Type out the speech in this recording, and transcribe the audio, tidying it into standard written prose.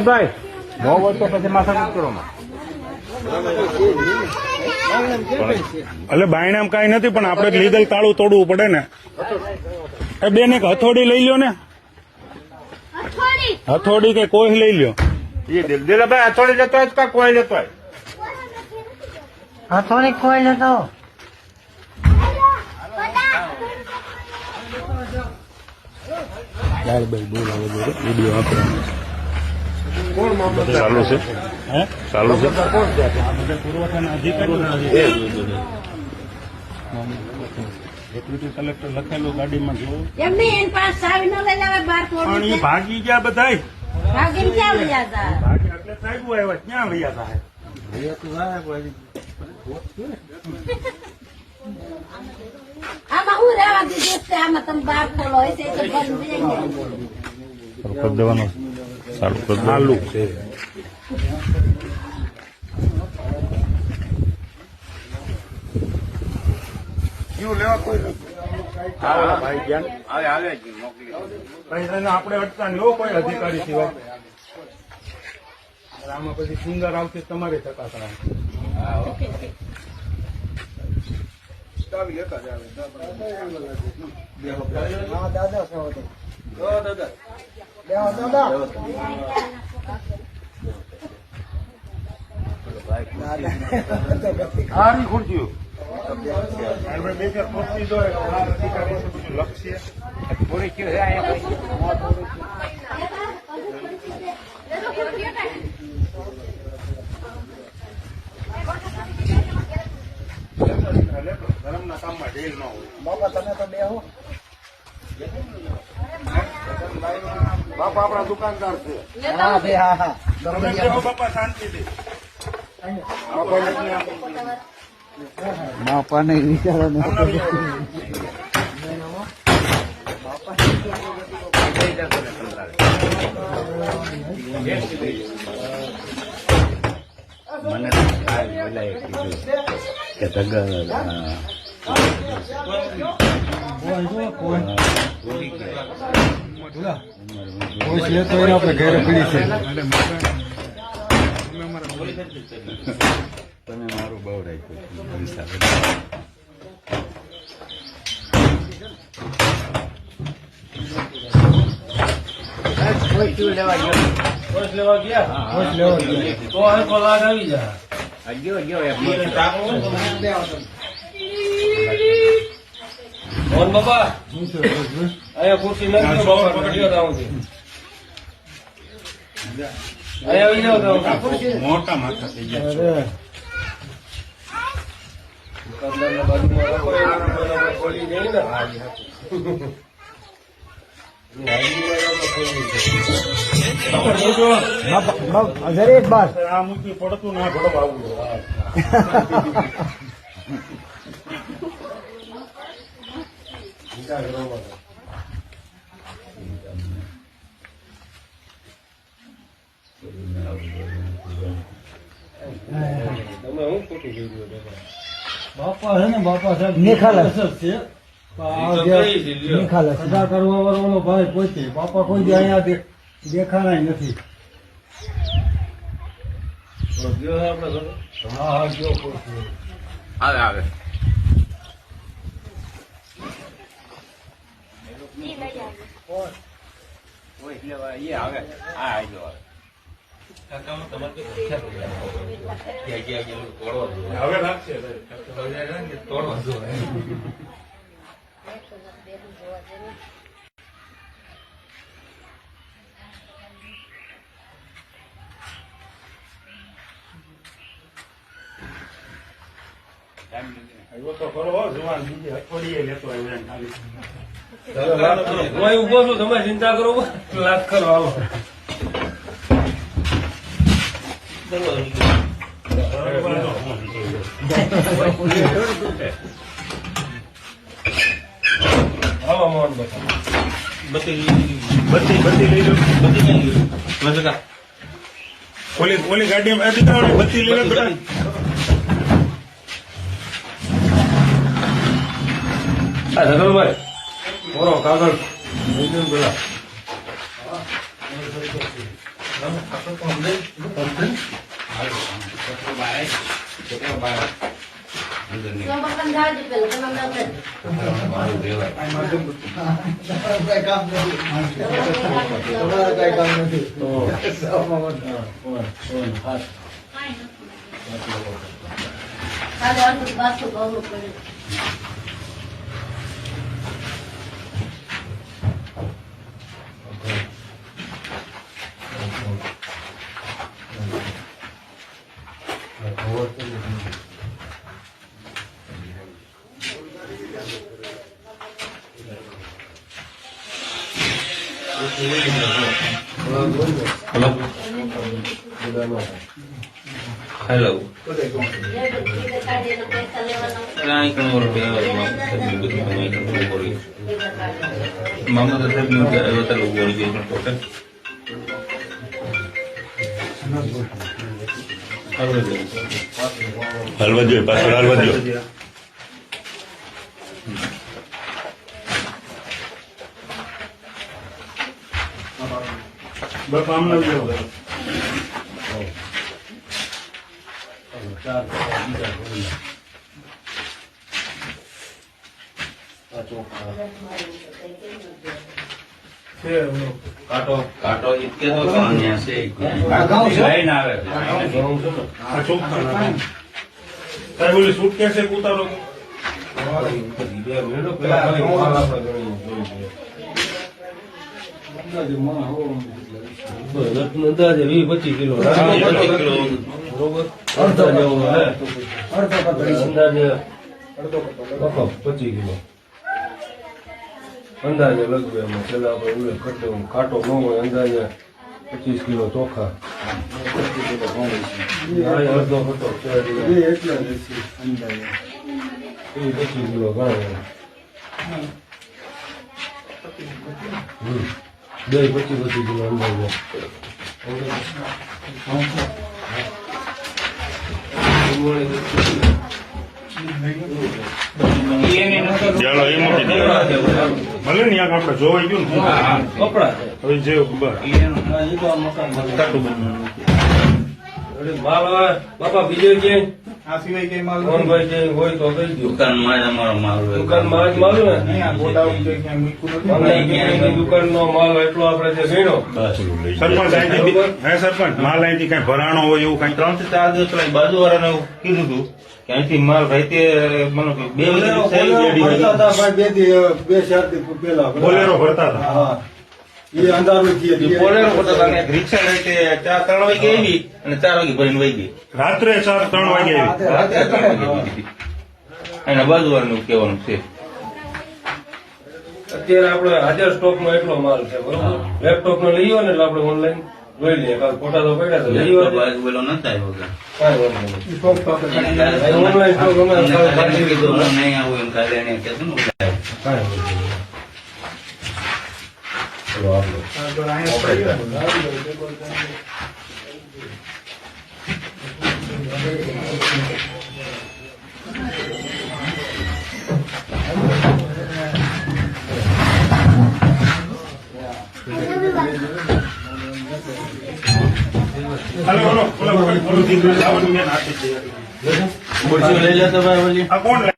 ભાઈ બહુ હોય તો પછી માથા કરો એટલે બાયણામ કઈ નથી પણ આપણે લીગલ તાળું તોડવું પડે ને. એ બેન એક હથોડી લઈ લ્યો ને, હથોડી કે કોઈ લઈ લ્યો. દિલાભાઈ હથોડી લેતો હોય કે કોઈ લેતો હોય? હથોડી કોઈ લેતો. વિડીયો ચાલુ છે, ચાલુ છે. પુરવઠાના અધિકારીઓ ડેપ્યુટી કલેક્ટર લખેલું ગાડીમાં જોયું પણ એ ભાગી ગયા બધા. ભાગી એટલે સાહેબ આવ્યા ક્યાં વૈયા થાય? આમાં હું રહેવા દીધું છે, આમાં તમે બાર ખોલો હોય છે તો બંધ કરી દેવાનું ચાલુ છે. આપણે અટકા નહીં કોઈ અધિકારી સિવાય. આમાં પછી સુંદર આવશે તમારી ચકાસણા. સારી ખુરશીઓ લક્ષ્ય પૂરી ધર્મના કામમાં ઢીલ ન હોય. બાપા તમે તો બે હો. બાપા આપણા દુકાનદાર છે. હા બે હા હા. બાપા શાંતિથી બાપા ને વિચારો ને મને બોલાય કીધું કે આપણે ઘરે પડી છે. તમે મારું બહુ રાખ્યું. લેવા ગયા તો હવે લાગ આવી જાય. મોહન બાપા અહીંયા ખુરશી નાખી બાપા પકડ્યો આવું છે. અહીંયા આવી જાવ મોટા માથા થઈ ગયા. દુકાનદારના બાજુમાં રાખો એના ખોલી દે ને. જરીક બસ આ મૂકી પડતું ના ભડવા આવું. તમે હું ખોટું જોયું બાપા છે ને બાપા સાહેબ નિખાલસ છે. નિખાલસ સદા કરવા વાળો ભાઈ પોતે બાપા કોઈ દી અહીંયા દેખાણાય નથી. હા હા ગયો આવે આવે હવે રાખશે આવ્યો તો ખરો જુવાન બીજી અઠવાડિયે લેતો આવ્યો એમ ખાલી. હું ઉભો છું, તમે ચિંતા કરો લાખ કરો આવો. આવો મોહન બાપા બત્તી લઈ લો. ઓલી ગાડીમાં બત્તી લઈ લો બેટા. ધનભાઈ મોરો કાગળ બોલા તો બકન જાજી પેલું તમે અંદર ખાલી અડધું પાછું ગૌરું પડ્યું હેલો મામા હલવા જોઈએ પાછળ હલવા જોઈએ બસ આમ ન જેવો કાંટો ઇતકે તો કાંઈ છે લઈને આવે આ ચોખ્ખા સાહેબ ઓલી સુટકેસ એક ઉતારો અંદાજે 20-25 કિલો અડધા જેવો અંદાજે 25 કિલો અંદાજે લગભગ એમાં પેલા આપણે ઉલ્લેખ કરતો કાંટો ન હોય અંદાજે 25 કિલો ચોખા અડધો ખટો 25 કિલો ઘણા 2-25 કિલો અંદાજે ચાલો એ મૂકી દે ભલે ને યાર આપણે જોવાઈ ગયું ને કપડા હવે જે માલ આવે બાપા બીજે ક્યાંય આ સિવાય કઈ માલ કોણ ભાઈ જે હોય તો કહી દો દુકાનમાં જ અમારો માલ હોય દુકાનમાં જ માલ ને ગોડાઉન કે ક્યાંય મૂકવું નથી. અને દુકાનનો માલ એટલો આપણે જે ગણ્યો સરપંચ અહીંથી હે સરપંચ માલ અહીંથી કઈ ભરાણો હોય એવું કઈ 3 થી 4 દિવસ પેલા બાજુવાળાને એવું કીધું હતું કે અહીંથી માલ રાતે મને કે 2 વાગે ભરતા હતા ભાઈ, બે ચાર દી પહેલા બોલેરો ભરતા હતા હા એ અંધારું થયું. બોલેરો પોતા હતા એક રિક્ષા રાતે 4-3 વાગે આવી અને 4 વાગે ભરીને વહી ગઈ રાત્રે 4-3 વાગે આવી રાતે 3 વાગે વહી ગઈ એના બાજુવાળાનું કહેવાનું છે અત્યારે આપણે હાજર સ્ટોકમાં એટલો માલ છે બરોબર લેપટોપ નો લઈ આવ્યો ને એટલે આપણે ઓનલાઈન જોઈ લઈએ કાલ ફોટા તો પડ્યા તો લઈ આવ્યો બાજુ બોલો નતા આવ્યો કે કાંઈ વાંધો નહીં સ્ટોક તો આપણે ઓનલાઈન સ્ટોક અમે કાલે કીધું નહીં આવું એમ કાલે એને કહેતું ને કાંઈ વાંધો નહીં ચલો આપણે હાલો બોલો બોલો દીકરો આવવાનું મેં નાખી દે ખુરશી લઈ લેતો ભાઈ આ કોણ